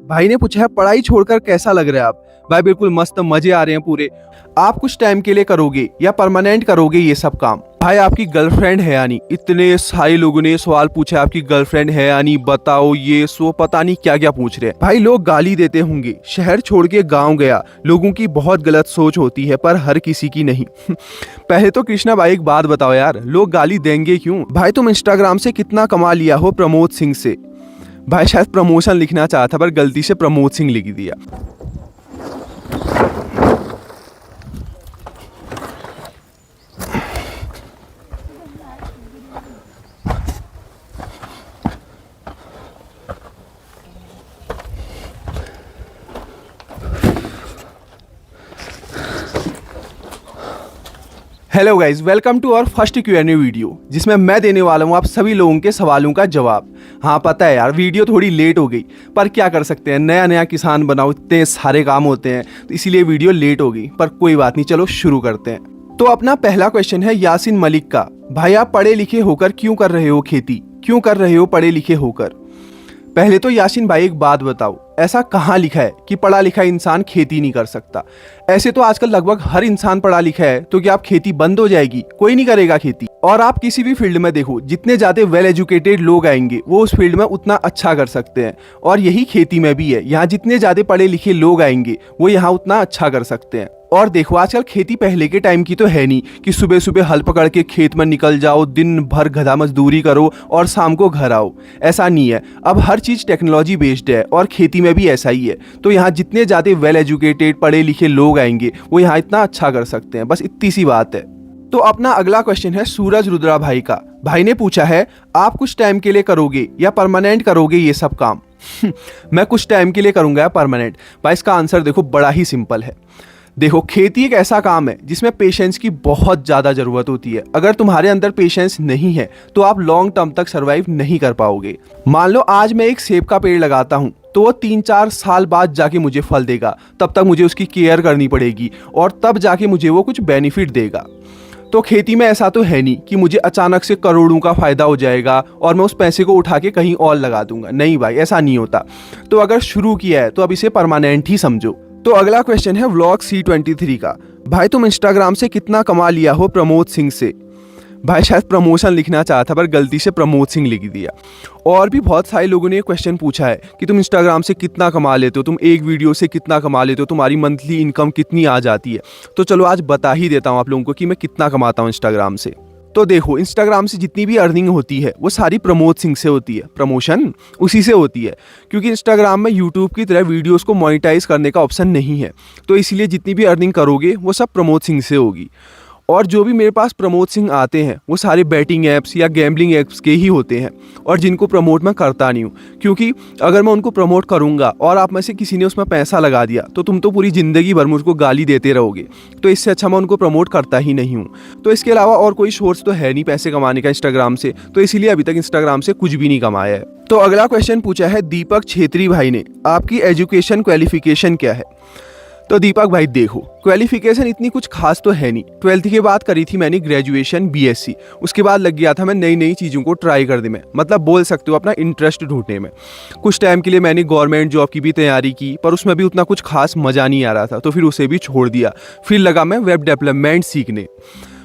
भाई ने पूछा है पढ़ाई छोड़कर कैसा लग रहा है आप। भाई बिल्कुल मस्त, मजे आ रहे हैं पूरे। आप कुछ टाइम के लिए करोगे या परमानेंट करोगे ये सब काम। भाई आपकी गर्लफ्रेंड है या नहीं, इतने सारे लोगों ने सवाल पूछा आपकी गर्लफ्रेंड है या नहीं, बताओ ये सो पता नहीं क्या क्या पूछ रहे हैं। भाई लोग गाली देते होंगे, शहर छोड़ के गाँव गया, लोगों की बहुत गलत सोच होती है पर हर किसी की नहीं। पहले तो कृष्णा भाई एक बात बताओ यार, लोग गाली देंगे क्यों। भाई तुम इंस्टाग्राम से कितना कमा लिया हो प्रमोद सिंह से। भाई शायद प्रमोशन लिखना चाहता पर गलती से प्रमोद सिंह लिख दिया। Hello guys, welcome to our first Q&A video, जिसमें मैं देने वाला हूँ आप सभी लोगों के सवालों का जवाब। हाँ पता है यार, वीडियो थोड़ी लेट हो गई पर क्या कर सकते हैं, नया नया किसान बनाओ, इतने सारे काम होते हैं तो इसीलिए वीडियो लेट हो गई, पर कोई बात नहीं, चलो शुरू करते हैं। तो अपना पहला क्वेश्चन है यासिन मलिक का। भाई आप पढ़े लिखे होकर क्यों कर रहे हो खेती, क्यों कर रहे हो पढ़े लिखे होकर। पहले तो यासिन भाई एक बात बताओ, ऐसा कहाँ लिखा है कि पढ़ा लिखा इंसान खेती नहीं कर सकता। ऐसे तो आजकल लगभग हर इंसान पढ़ा लिखा है, तो क्या आप खेती बंद हो जाएगी, कोई नहीं करेगा खेती। और आप किसी भी फील्ड में देखो, जितने ज्यादा वेल एजुकेटेड लोग आएंगे वो उस फील्ड में उतना अच्छा कर सकते हैं। और यही खेती में भी है, यहाँ जितने ज्यादा पढ़े लिखे लोग आएंगे वो यहाँ उतना अच्छा कर सकते हैं। और देखो आजकल खेती पहले के टाइम की तो है नहीं कि सुबह सुबह हल पकड़ के खेत में निकल जाओ, दिन भर गधा मजदूरी करो और शाम को घर आओ। ऐसा नहीं है, अब हर चीज़ टेक्नोलॉजी बेस्ड है और खेती में भी ऐसा ही है। तो यहाँ जितने ज़्यादा वेल एजुकेटेड पढ़े लिखे लोग आएंगे वो यहाँ इतना अच्छा कर सकते हैं, बस इतनी सी बात है। तो अपना अगला क्वेश्चन है सूरज रुद्रा भाई का। भाई ने पूछा है आप कुछ टाइम के लिए करोगे या परमानेंट करोगे ये सब काम। मैं कुछ टाइम के लिए करूंगा या परमानेंट। भाई इसका आंसर देखो बड़ा ही सिंपल है। देखो खेती एक ऐसा काम है जिसमें पेशेंस की बहुत ज़्यादा ज़रूरत होती है। अगर तुम्हारे अंदर पेशेंस नहीं है तो आप लॉन्ग टर्म तक सर्वाइव नहीं कर पाओगे। मान लो आज मैं एक सेब का पेड़ लगाता हूँ तो वो 3-4 साल बाद जाके मुझे फल देगा, तब तक मुझे उसकी केयर करनी पड़ेगी और तब जाके मुझे वो कुछ बेनिफिट देगा। तो खेती में ऐसा तो है नहीं कि मुझे अचानक से करोड़ों का फायदा हो जाएगा और मैं उस पैसे को उठा के कहीं और लगा दूंगा। नहीं भाई, ऐसा नहीं होता। तो अगर शुरू किया है तो अब इसे परमानेंट ही समझो। तो अगला क्वेश्चन है व्लॉग C23 का। भाई तुम इंस्टाग्राम से कितना कमा लिया हो प्रमोद सिंह से। भाई शायद प्रमोशन लिखना चाहता पर गलती से प्रमोद सिंह लिख दिया। और भी बहुत सारे लोगों ने ये क्वेश्चन पूछा है कि तुम इंस्टाग्राम से कितना कमा लेते हो, तुम एक वीडियो से कितना कमा लेते हो, तुम्हारी मंथली इनकम कितनी आ जाती है। तो चलो आज बता ही देता हूँ आप लोगों को कि मैं कितना कमाता हूँ इंस्टाग्राम से। तो देखो इंस्टाग्राम से जितनी भी अर्निंग होती है वो सारी प्रमोद सिंह से होती है, प्रमोशन उसी से होती है। क्योंकि इंस्टाग्राम में यूट्यूब की तरह वीडियोस को मोनेटाइज करने का ऑप्शन नहीं है, तो इसलिए जितनी भी अर्निंग करोगे वो सब प्रमोद सिंह से होगी। और जो भी मेरे पास प्रमोद सिंह आते हैं वो सारे बैटिंग ऐप्स या गैम्बलिंग ऐप्स के ही होते हैं, और जिनको प्रमोट मैं करता नहीं हूँ। क्योंकि अगर मैं उनको प्रमोट करूँगा और आप में से किसी ने उसमें पैसा लगा दिया तो तुम तो पूरी ज़िंदगी भर मुझको गाली देते रहोगे। तो इससे अच्छा मैं उनको प्रमोट करता ही नहीं हूँ। तो इसके अलावा और कोई सोर्स तो है नहीं पैसे कमाने का इंस्टाग्राम से, तो इसीलिए अभी तक इंस्टाग्राम से कुछ भी नहीं कमाया है। तो अगला क्वेश्चन पूछा है दीपक छेत्री भाई ने, आपकी एजुकेशन क्वालिफिकेशन क्या है। तो दीपक भाई देखो, क्वालिफिकेशन इतनी कुछ खास तो है नहीं। 12th के बाद करी थी मैंने ग्रेजुएशन BSc, उसके बाद लग गया था मैं नई नई चीज़ों को ट्राई करने में, मतलब बोल सकते हो अपना इंटरेस्ट ढूंढने में। कुछ टाइम के लिए मैंने गवर्नमेंट जॉब की भी तैयारी की पर उसमें भी उतना कुछ खास मज़ा नहीं आ रहा था, तो फिर उसे भी छोड़ दिया। फिर लगा मैं वेब डेवलपमेंट सीखने,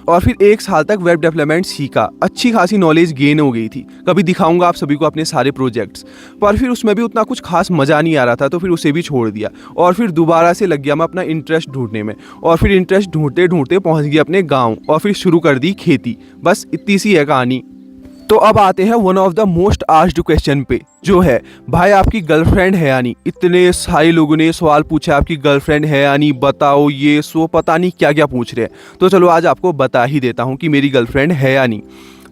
और फिर 1 साल तक वेब डेवलपमेंट सीखा। अच्छी खासी नॉलेज गेन हो गई थी, कभी दिखाऊंगा आप सभी को अपने सारे प्रोजेक्ट्स। पर फिर उसमें भी उतना कुछ खास मज़ा नहीं आ रहा था, तो फिर उसे भी छोड़ दिया। और फिर दोबारा से लग गया मैं अपना इंटरेस्ट ढूंढने में, और फिर इंटरेस्ट ढूंढते ढूंढते पहुंच गया अपने गाँव और फिर शुरू कर दी खेती। बस इतनी सी है कहानी। तो अब आते हैं one of the most asked question पे, जो है भाई आपकी गर्लफ्रेंड है या नहीं। इतने सारे लोगों ने सवाल पूछा आपकी गर्लफ्रेंड है या नहीं, बताओ ये सो पता नहीं क्या क्या पूछ रहे हैं। तो चलो आज आपको बता ही देता हूँ कि मेरी गर्लफ्रेंड है या नहीं।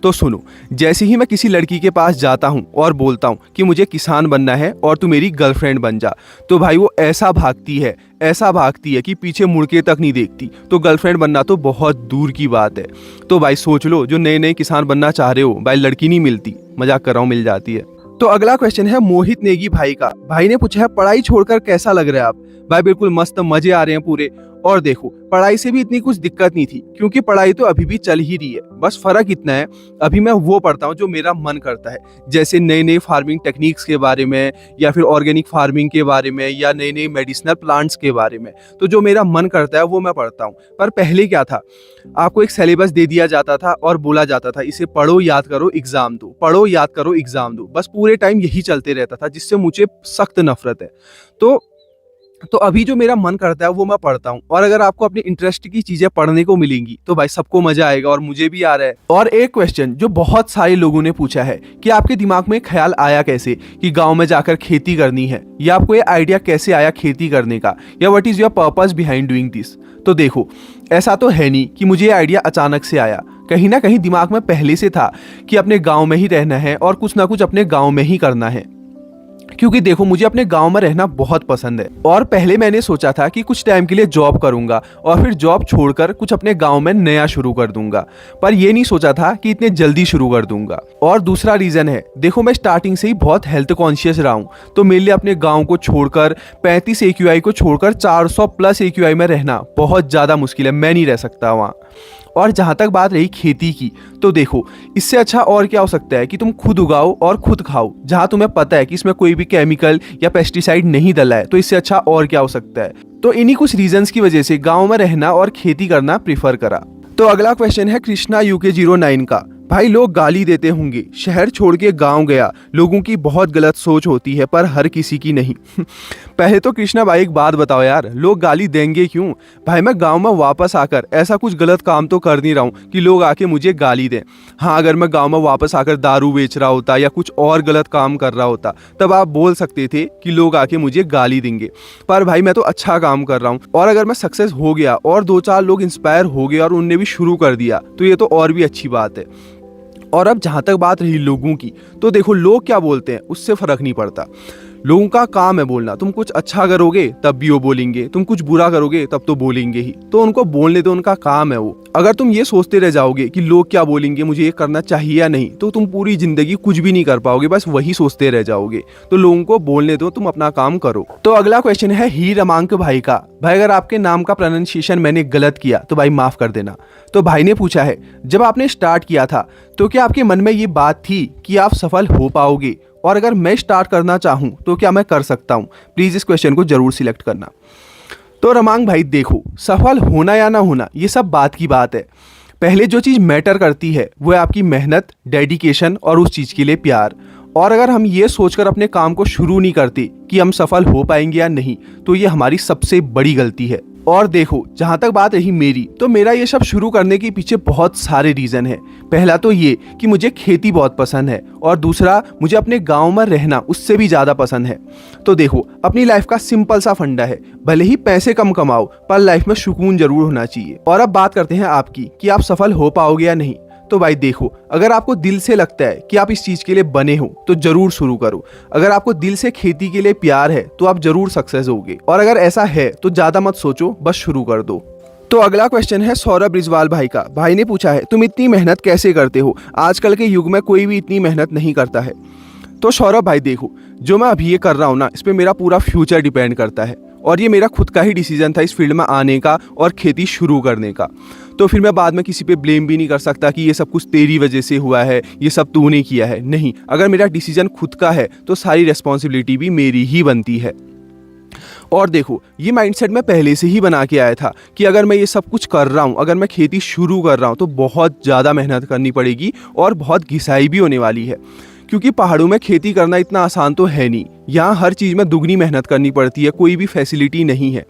तो सुनो, जैसे ही मैं किसी लड़की के पास जाता हूँ और बोलता हूँ कि मुझे किसान बनना है और तू मेरी गर्लफ्रेंड बन जा, तो भाई वो ऐसा भागती है कि पीछे मुड़ के तक नहीं देखती। तो गर्लफ्रेंड बनना तो बहुत दूर की बात है। तो भाई सोच लो, जो नए नए किसान बनना चाह रहे हो, भाई लड़की नहीं मिलती, मजाक कर रहा हूँ, मिल जाती है। तो अगला क्वेश्चन है मोहित नेगी भाई का। भाई ने पूछा है पढ़ाई छोड़कर कैसा लग रहा है आप। भाई बिल्कुल मस्त, मजे आ रहे हैं पूरे। और देखो पढ़ाई से भी इतनी कुछ दिक्कत नहीं थी, क्योंकि पढ़ाई तो अभी भी चल ही रही है। बस फर्क इतना है, अभी मैं वो पढ़ता हूँ जो मेरा मन करता है, जैसे नए नए फार्मिंग टेक्निक्स के बारे में, या फिर ऑर्गेनिक फार्मिंग के बारे में, या नए नए मेडिसिनल प्लांट्स के बारे में। तो जो मेरा मन करता है वो मैं पढ़ता हूँ। पर पहले क्या था, आपको एक सिलेबस दे दिया जाता था और बोला जाता था इसे पढ़ो, याद करो, एग्जाम दो, पढ़ो, याद करो, एग्जाम दो। बस पूरे टाइम यही चलते रहता था, जिससे मुझे सख्त नफरत है। तो अभी जो मेरा मन करता है वो मैं पढ़ता हूँ। और अगर आपको अपने इंटरेस्ट की चीजें पढ़ने को मिलेंगी तो भाई सबको मजा आएगा, और मुझे भी आ रहा है। और एक क्वेश्चन जो बहुत सारे लोगों ने पूछा है कि आपके दिमाग में ख्याल आया कैसे कि गांव में जाकर खेती करनी है, या आपको ये आइडिया कैसे आया खेती करने का, या what is your purpose behind doing this. तो देखो, ऐसा तो है नहीं कि मुझे ये आइडिया अचानक से आया, कहीं ना कहीं दिमाग में पहले से था कि अपने गांव में ही रहना है और कुछ ना कुछ अपने गांव में ही करना है। क्योंकि देखो, मुझे अपने गांव में रहना बहुत पसंद है, और पहले मैंने सोचा था कि कुछ टाइम के लिए जॉब करूंगा और फिर जॉब छोड़कर कुछ अपने गांव में नया शुरू कर दूंगा। पर ये नहीं सोचा था कि इतने जल्दी शुरू कर दूंगा। और दूसरा रीजन है, देखो मैं स्टार्टिंग से ही बहुत हेल्थ कॉन्शियस रहा हूँ, तो मेरे लिए अपने गाँव को छोड़कर 35 AQI को छोड़कर 400+ AQI में रहना बहुत ज़्यादा मुश्किल है, मैं नहीं रह सकता वहाँ। और जहाँ तक बात रही खेती की, तो देखो इससे अच्छा और क्या हो सकता है कि तुम खुद उगाओ और खुद खाओ, जहाँ तुम्हें पता है कि इसमें कोई भी केमिकल या पेस्टिसाइड नहीं डला है। तो इससे अच्छा और क्या हो सकता है। तो इन्हीं कुछ रीजंस की वजह से गाँव में रहना और खेती करना प्रीफर करा। तो अगला क्वेश्चन है कृष्णा UK09 का। भाई लोग गाली देते होंगे, शहर छोड़ के गाँव गया, लोगों की बहुत गलत सोच होती है पर हर किसी की नहीं। पहले तो कृष्णा भाई एक बात बताओ यार, लोग गाली देंगे क्यों? भाई मैं गांव में वापस आकर ऐसा कुछ गलत काम तो कर नहीं रहा हूँ कि लोग आके मुझे गाली दें। हाँ, अगर मैं गांव में वापस आकर दारू बेच रहा होता या कुछ और गलत काम कर रहा होता तब आप बोल सकते थे कि लोग आके मुझे गाली देंगे। पर भाई मैं तो अच्छा काम कर रहा हूँ, और अगर मैं सक्सेस हो गया और 2-4 लोग इंस्पायर हो गए और उनने भी शुरू कर दिया तो ये तो और भी अच्छी बात है। और अब जहाँ तक बात रही लोगों की, तो देखो लोग क्या बोलते हैं उससे फर्क नहीं पड़ता। लोगों का काम है बोलना। तुम कुछ अच्छा करोगे तब भी वो बोलेंगे, तुम कुछ बुरा करोगे तब तो बोलेंगे ही। तो उनको बोलने दो, उनका काम है वो। अगर तुम ये सोचते रह जाओगे कि लोग क्या बोलेंगे, मुझे ये करना चाहिए या नहीं, तो तुम पूरी जिंदगी कुछ भी नहीं कर पाओगे, बस वही सोचते रह जाओगे। तो लोगों को बोलने दो, तुम अपना काम करो। तो अगला क्वेश्चन है ही रमांक भाई का। भाई अगर आपके नाम का प्रोनाउंसिएशन मैंने गलत किया तो भाई माफ कर देना। तो भाई ने पूछा है, जब आपने स्टार्ट किया था तो क्या आपके मन में ये बात थी कि आप सफल हो पाओगे, और अगर मैं स्टार्ट करना चाहूं तो क्या मैं कर सकता हूं? प्लीज इस क्वेश्चन को जरूर सिलेक्ट करना। तो रमांग भाई देखो, सफल होना या ना होना ये सब बात की बात है। पहले जो चीज़ मैटर करती है वो है आपकी मेहनत, डेडिकेशन और उस चीज़ के लिए प्यार। और अगर हम ये सोचकर अपने काम को शुरू नहीं करते कि हम सफल हो पाएंगे या नहीं, तो ये हमारी सबसे बड़ी गलती है। और देखो, जहाँ तक बात रही मेरी, तो मेरा ये सब शुरू करने के पीछे बहुत सारे रीज़न है। पहला तो ये कि मुझे खेती बहुत पसंद है, और दूसरा मुझे अपने गांव में रहना उससे भी ज़्यादा पसंद है। तो देखो, अपनी लाइफ का सिंपल सा फंडा है, भले ही पैसे कम कमाओ पर लाइफ में सुकून जरूर होना चाहिए। और अब बात करते हैं आपकी कि आप सफल हो पाओगे या नहीं। तो भाई देखो, अगर आपको दिल से लगता है कि आप इस चीज़ के लिए बने हो तो जरूर शुरू करो। अगर आपको दिल से खेती के लिए प्यार है तो आप जरूर सक्सेस होगे, और अगर ऐसा है तो ज़्यादा मत सोचो, बस शुरू कर दो। तो अगला क्वेश्चन है सौरभ रिजवाल भाई का। भाई ने पूछा है, तुम इतनी मेहनत कैसे करते हो? आजकल के युग में कोई भी इतनी मेहनत नहीं करता है। तो सौरभ भाई देखो, जो मैं अभी ये कर रहा हूँ ना, इस पर मेरा पूरा फ्यूचर डिपेंड करता है, और ये मेरा खुद का ही डिसीजन था इस फील्ड में आने का और खेती शुरू करने का। तो फिर मैं बाद में किसी पे ब्लेम भी नहीं कर सकता कि ये सब कुछ तेरी वजह से हुआ है, ये सब तूने किया है। नहीं, अगर मेरा डिसीजन खुद का है तो सारी रिस्पॉन्सिबिलिटी भी मेरी ही बनती है। और देखो, ये माइंडसेट मैं पहले से ही बना के आया था कि अगर मैं ये सब कुछ कर रहा हूँ, अगर मैं खेती शुरू कर रहा हूँ तो बहुत ज़्यादा मेहनत करनी पड़ेगी और बहुत घिसाई भी होने वाली है। क्योंकि पहाड़ों में खेती करना इतना आसान तो है नहीं, यहाँ हर चीज़ में दुगनी मेहनत करनी पड़ती है, कोई भी फैसिलिटी नहीं है।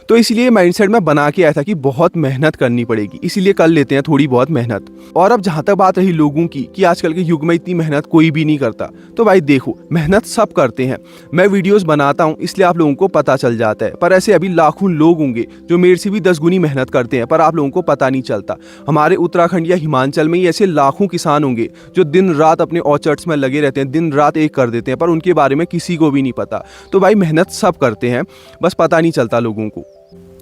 तो इसलिए माइंडसेट में बना के आया था कि बहुत मेहनत करनी पड़ेगी, इसीलिए कर लेते हैं थोड़ी बहुत मेहनत। और अब जहाँ तक बात रही लोगों की कि आजकल के युग में इतनी मेहनत कोई भी नहीं करता, तो भाई देखो, मेहनत सब करते हैं। मैं वीडियोस बनाता हूँ इसलिए आप लोगों को पता चल जाता है, पर ऐसे अभी लाखों लोग होंगे जो मेरे से भी 10 गुनी मेहनत करते हैं, पर आप लोगों को पता नहीं चलता। हमारे उत्तराखंड या हिमाचल में ही ऐसे लाखों किसान होंगे जो दिन रात अपने ऑर्चर्ड्स में लगे रहते हैं, दिन रात एक कर देते हैं, पर उनके बारे में किसी को भी नहीं पता। तो भाई मेहनत सब करते हैं, बस पता नहीं चलता लोगों को।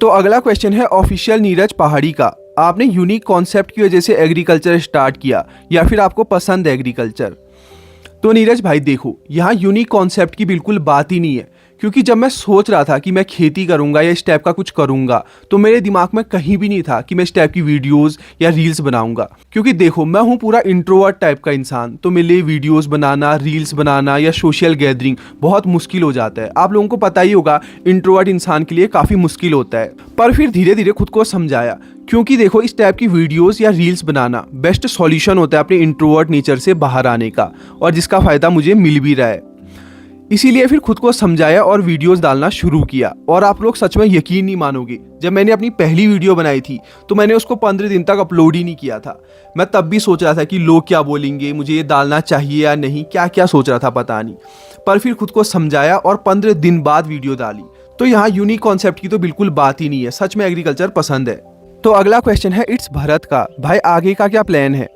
तो अगला क्वेश्चन है ऑफिशियल नीरज पहाड़ी का। आपने यूनिक कॉन्सेप्ट की वजह से एग्रीकल्चर स्टार्ट किया या फिर आपको पसंद है एग्रीकल्चर? तो नीरज भाई देखो, यहाँ यूनिक कॉन्सेप्ट की बिल्कुल बात ही नहीं है, क्योंकि जब मैं सोच रहा था कि मैं खेती करूंगा या इस टाइप का कुछ करूंगा तो मेरे दिमाग में कहीं भी नहीं था कि मैं इस टाइप की वीडियोस या रील्स बनाऊंगा। क्योंकि देखो मैं हूँ पूरा इंट्रोवर्ट टाइप का इंसान, तो मेरे लिए वीडियोस बनाना, रील्स बनाना या सोशल गैदरिंग बहुत मुश्किल हो जाता है। आप लोगों को पता ही होगा इंट्रोवर्ट इंसान के लिए काफ़ी मुश्किल होता है। पर फिर धीरे धीरे खुद को समझाया, क्योंकि देखो इस टाइप की वीडियोस या रील्स बनाना बेस्ट सॉल्यूशन होता है अपने इंट्रोवर्ट नेचर से बाहर आने का, और जिसका फ़ायदा मुझे मिल भी रहा है। इसीलिए फिर खुद को समझाया और वीडियोस डालना शुरू किया। और आप लोग सच में यकीन नहीं मानोगे, जब मैंने अपनी पहली वीडियो बनाई थी तो मैंने उसको 15 दिन तक अपलोड ही नहीं किया था। मैं तब भी सोच रहा था कि लोग क्या बोलेंगे, मुझे ये डालना चाहिए या नहीं, क्या क्या सोच रहा था पता नहीं। पर फिर खुद को समझाया और 15 दिन बाद वीडियो डाली। तो यहाँ यूनिक कॉन्सेप्ट की तो बिल्कुल बात ही नहीं है, सच में एग्रीकल्चर पसंद है। तो अगला क्वेश्चन है इट्स भरत का, भाई आगे का क्या प्लान है?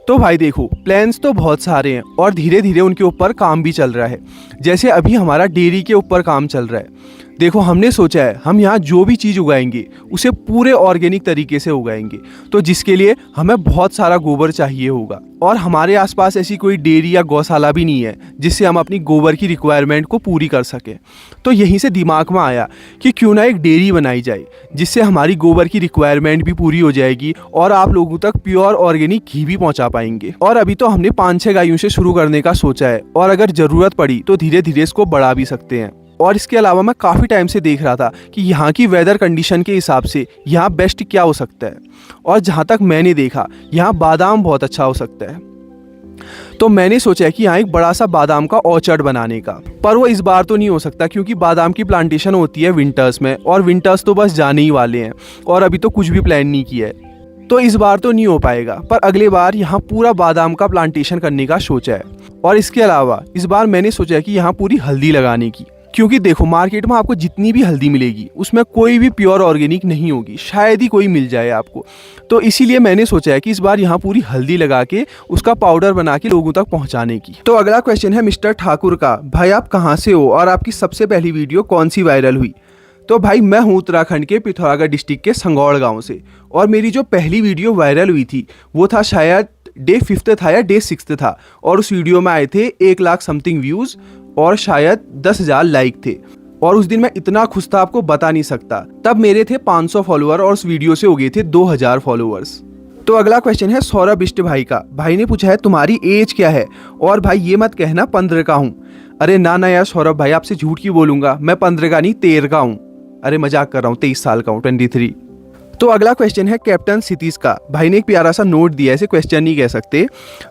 तो भाई देखो प्लान्स तो बहुत सारे हैं और धीरे धीरे उनके ऊपर काम भी चल रहा है। जैसे अभी हमारा डेयरी के ऊपर काम चल रहा है। देखो हमने सोचा है हम यहाँ जो भी चीज़ उगाएंगे उसे पूरे ऑर्गेनिक तरीके से उगाएंगे, तो जिसके लिए हमें बहुत सारा गोबर चाहिए होगा। और हमारे आसपास ऐसी कोई डेयरी या गौशाला भी नहीं है जिससे हम अपनी गोबर की रिक्वायरमेंट को पूरी कर सकें। तो यहीं से दिमाग में आया कि क्यों ना एक डेयरी बनाई जाए जिससे हमारी गोबर की रिक्वायरमेंट भी पूरी हो जाएगी और आप लोगों तक प्योर ऑर्गेनिक घी भी पहुंचा पाएंगे। और अभी तो हमने 5-6 गायों से शुरू करने का सोचा है, और अगर ज़रूरत पड़ी तो धीरे धीरे इसको बढ़ा भी सकते हैं। और इसके अलावा मैं काफ़ी टाइम से देख रहा था कि यहाँ की वेदर कंडीशन के हिसाब से यहाँ बेस्ट क्या हो सकता है, और जहाँ तक मैंने देखा यहाँ बादाम बहुत अच्छा हो सकता है। तो मैंने सोचा कि यहाँ एक बड़ा सा बादाम का ऑर्चर्ड बनाने का, पर वो इस बार तो नहीं हो सकता क्योंकि बादाम की प्लांटेशन होती है विंटर्स में, और विंटर्स तो बस जाने ही वाले हैं और अभी तो कुछ भी प्लान नहीं किया है। तो इस बार तो नहीं हो पाएगा, पर अगले बार यहाँ पूरा बादाम का प्लांटेशन करने का सोचा है। और इसके अलावा इस बार मैंने सोचा कि यहाँ पूरी हल्दी लगाने की, क्योंकि देखो मार्केट में आपको जितनी भी हल्दी मिलेगी उसमें कोई भी प्योर ऑर्गेनिक नहीं होगी, शायद ही कोई मिल जाए आपको। तो इसीलिए मैंने सोचा है कि इस बार यहाँ पूरी हल्दी लगा के उसका पाउडर बना के लोगों तक पहुँचाने की। तो अगला क्वेश्चन है मिस्टर ठाकुर का, भाई आप कहाँ से हो और आपकी सबसे पहली वीडियो कौन सी वायरल हुई? तो भाई मैं हूँ उत्तराखंड के पिथौरागढ़ डिस्ट्रिक्ट के संगौड़ गाँव से, और मेरी जो पहली वीडियो वायरल हुई थी वो था शायद डे 5 था या डे 6 था, और उस वीडियो में आए थे 1 लाख समथिंग व्यूज़ और शायद 10,000 लाइक थे। और उस दिन मैं इतना खुश था आपको बता नहीं सकता। तब मेरे थे 500 फॉलोअर और उस वीडियो से हो गए थे 2000 फॉलोअर्स। तो अगला क्वेश्चन है सौरभ बिष्ट भाई का, भाई ने पूछा है तुम्हारी एज क्या है? और भाई ये मत कहना 15 का हूँ। अरे ना ना यार सौरभ भाई, आपसे झूठ क्यों बोलूंगा, मैं 15 का नहीं 13 का हूँ। अरे मजाक कर रहा हूँ, 23 साल का हूँ, 23। तो अगला क्वेश्चन है कैप्टन सितीश का, भाई ने एक प्यारा सा नोट दिया है, इसे क्वेश्चन नहीं कह सकते।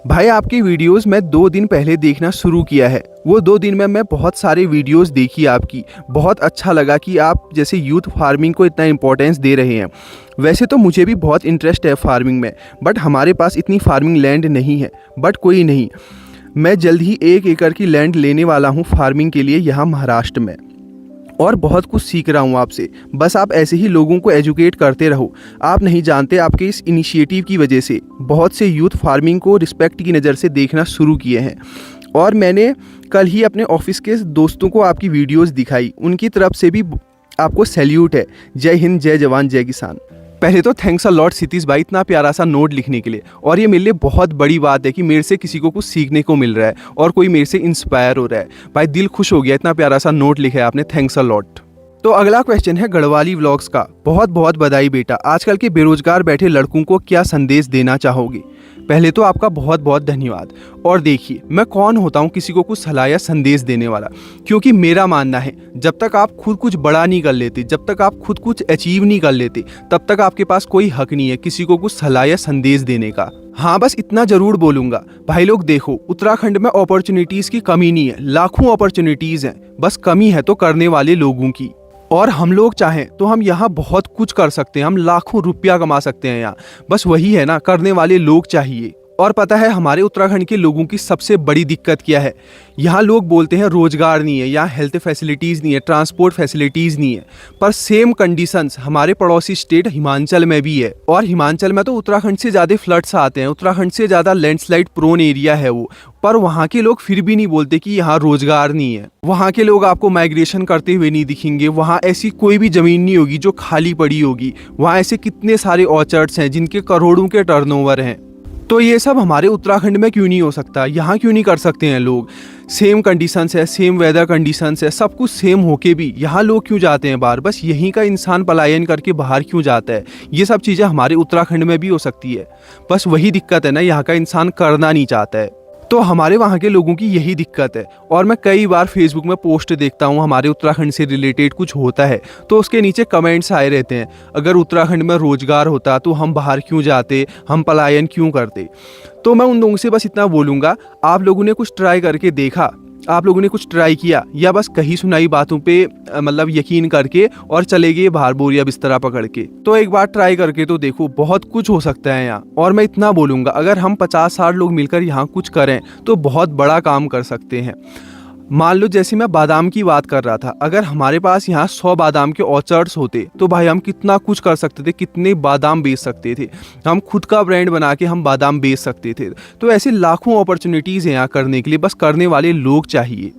भाई आपकी वीडियोस मैं 2 दिन पहले देखना शुरू किया है, वो 2 दिन में मैं बहुत सारे वीडियोस देखी आपकी, बहुत अच्छा लगा कि आप जैसे यूथ फार्मिंग को इतना इंपॉर्टेंस दे रहे हैं। वैसे तो मुझे भी बहुत इंटरेस्ट है फार्मिंग में, बट हमारे पास इतनी फार्मिंग लैंड नहीं है, बट कोई नहीं, मैं जल्द ही 1 एकड़ की लैंड लेने वाला हूँ फार्मिंग के लिए यहाँ महाराष्ट्र में, और बहुत कुछ सीख रहा हूँ आपसे। बस आप ऐसे ही लोगों को एजुकेट करते रहो। आप नहीं जानते आपके इस इनिशिएटिव की वजह से बहुत से यूथ फार्मिंग को रिस्पेक्ट की नज़र से देखना शुरू किए हैं। और मैंने कल ही अपने ऑफिस के दोस्तों को आपकी वीडियोस दिखाई, उनकी तरफ से भी आपको सैल्यूट है। जय हिंद, जय जवान, जय किसान। पहले तो थैंक्स अ लॉट सितीश भाई इतना प्यारा सा नोट लिखने के लिए, और ये मेरे लिए बहुत बड़ी बात है कि मेरे से किसी को कुछ सीखने को मिल रहा है और कोई मेरे से इंस्पायर हो रहा है। भाई दिल खुश हो गया, इतना प्यारा सा नोट लिखा है आपने, थैंक्स अ लॉट। तो अगला क्वेश्चन है गढ़वाली व्लॉग्स का, बहुत बहुत बधाई बेटा, आजकल के बेरोजगार बैठे लड़कों को क्या संदेश देना चाहोगे? पहले तो आपका बहुत बहुत धन्यवाद। और देखिए मैं कौन होता हूँ किसी को कुछ सलाह या संदेश देने वाला, क्योंकि मेरा मानना है जब तक आप खुद कुछ बड़ा नहीं कर लेते, जब तक आप खुद कुछ अचीव नहीं कर लेते, तब तक आपके पास कोई हक नहीं है किसी को कुछ सलाह या संदेश देने का। हाँ बस इतना जरूर बोलूँगा, भाई लोग देखो उत्तराखंड में अपॉर्चुनिटीज़ की कमी नहीं है, लाखों अपॉर्चुनिटीज़ हैं, बस कमी है तो करने वाले लोगों की। और हम लोग चाहें तो हम यहाँ बहुत कुछ कर सकते हैं, हम लाखों रुपया कमा सकते हैं यहाँ, बस वही है ना, करने वाले लोग चाहिए। और पता है हमारे उत्तराखंड के लोगों की सबसे बड़ी दिक्कत क्या है? यहाँ लोग बोलते हैं रोजगार नहीं है, यहाँ हेल्थ फैसिलिटीज़ नहीं है, ट्रांसपोर्ट फैसिलिटीज़ नहीं है, पर सेम कंडीशंस हमारे पड़ोसी स्टेट हिमाचल में भी है। और हिमाचल में तो उत्तराखंड से ज़्यादा फ्लड्स आते हैं, उत्तराखंड से ज़्यादा लैंडस्लाइड प्रोन एरिया है वो, पर वहाँ के लोग फिर भी नहीं बोलते कि यहाँ रोजगार नहीं है। वहाँ के लोग आपको माइग्रेशन करते हुए नहीं दिखेंगे, वहाँ ऐसी कोई भी ज़मीन नहीं होगी जो खाली पड़ी होगी, वहाँ ऐसे कितने सारे ऑर्चर्ड्स हैं जिनके करोड़ों के टर्नओवर हैं। तो ये सब हमारे उत्तराखंड में क्यों नहीं हो सकता, यहाँ क्यों नहीं कर सकते हैं लोग? सेम कंडीशंस है, सेम वेदर कंडीशंस है, सब कुछ सेम होके भी यहाँ लोग क्यों जाते हैं बाहर? बस यहीं का इंसान पलायन करके बाहर क्यों जाता है? ये सब चीज़ें हमारे उत्तराखंड में भी हो सकती है, बस वही दिक्कत है ना, यहाँ का इंसान करना नहीं चाहता है। तो हमारे वहाँ के लोगों की यही दिक्कत है। और मैं कई बार फेसबुक में पोस्ट देखता हूँ, हमारे उत्तराखंड से रिलेटेड कुछ होता है तो उसके नीचे कमेंट्स आए रहते हैं, अगर उत्तराखंड में रोजगार होता तो हम बाहर क्यों जाते, हम पलायन क्यों करते। तो मैं उन लोगों से बस इतना बोलूँगा, आप लोगों ने कुछ ट्राई करके देखा, आप लोगों ने कुछ ट्राई किया, या बस कही सुनाई बातों पे मतलब यकीन करके और चले गए बाहर बोरिया बिस्तरा पकड़ के? तो एक बार ट्राई करके तो देखो, बहुत कुछ हो सकता है यहाँ। और मैं इतना बोलूँगा, अगर हम 50-60 लोग मिलकर यहाँ कुछ करें तो बहुत बड़ा काम कर सकते हैं। मान लो जैसे मैं बादाम की बात कर रहा था, अगर हमारे पास यहाँ 100 बादाम के ऑर्चर्ड्स होते तो भाई हम कितना कुछ कर सकते थे, कितने बादाम बेच सकते थे, हम खुद का ब्रांड बना के हम बादाम बेच सकते थे। तो ऐसे लाखों अपॉर्चुनिटीज़ हैं यहाँ करने के लिए, बस करने वाले लोग चाहिए।